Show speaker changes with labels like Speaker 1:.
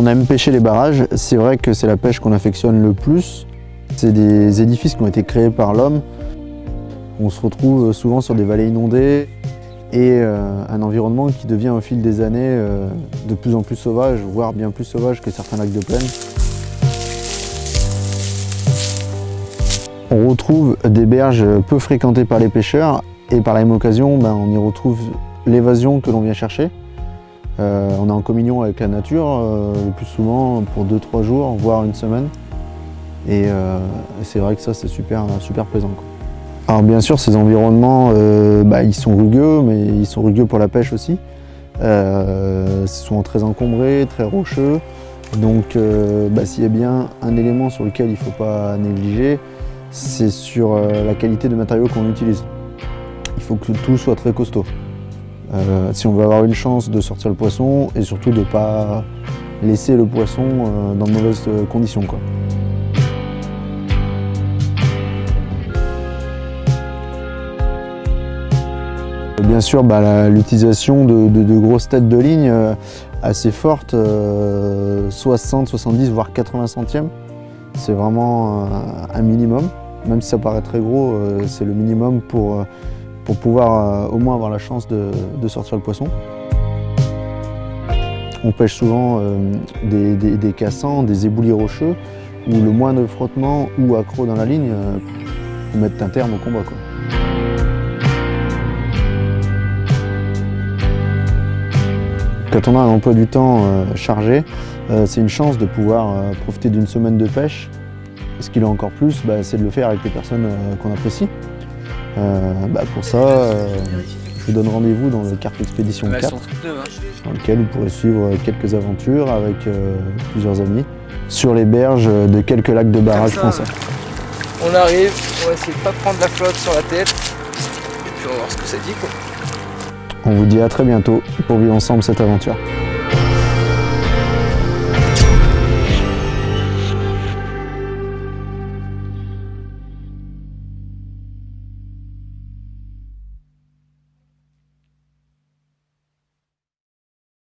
Speaker 1: On aime pêcher les barrages, c'est vrai que c'est la pêche qu'on affectionne le plus. C'est des édifices qui ont été créés par l'homme. On se retrouve souvent sur des vallées inondées et un environnement qui devient au fil des années de plus en plus sauvage, voire bien plus sauvage que certains lacs de plaine. On retrouve des berges peu fréquentées par les pêcheurs et par la même occasion, on y retrouve l'évasion que l'on vient chercher. On est en communion avec la nature, le plus souvent pour 2-3 jours, voire une semaine. Et c'est vrai que ça, c'est super plaisant, quoi. Alors bien sûr, ces environnements, ils sont rugueux, mais ils sont rugueux pour la pêche aussi. Ils sont très encombrés, très rocheux. Donc s'il y a bien un élément sur lequel il ne faut pas négliger, c'est sur la qualité de matériaux qu'on utilise. Il faut que tout soit très costaud. Si on veut avoir une chance de sortir le poisson et surtout de ne pas laisser le poisson dans de mauvaises conditions, quoi. Bien sûr, l'utilisation de grosses têtes de ligne assez fortes, 60, 70 voire 80 centièmes, c'est vraiment un minimum. Même si ça paraît très gros, c'est le minimum pour pouvoir au moins avoir la chance de sortir le poisson. On pêche souvent des cassants, des éboulis rocheux, où le moindre frottement ou accroc dans la ligne peut mettre un terme au combat, quoi. Quand on a un emploi du temps chargé, c'est une chance de pouvoir profiter d'une semaine de pêche. Ce qui l'est encore plus, c'est de le faire avec les personnes qu'on apprécie. Pour ça, je vous donne rendez-vous dans le Carp Expédition 4, dans lequel vous pourrez suivre quelques aventures avec plusieurs amis sur les berges de quelques lacs de barrage français.
Speaker 2: On arrive, on va essayer de ne pas prendre la flotte sur la tête, et puis on va voir ce que ça dit, quoi.
Speaker 1: On vous dit à très bientôt pour vivre ensemble cette aventure.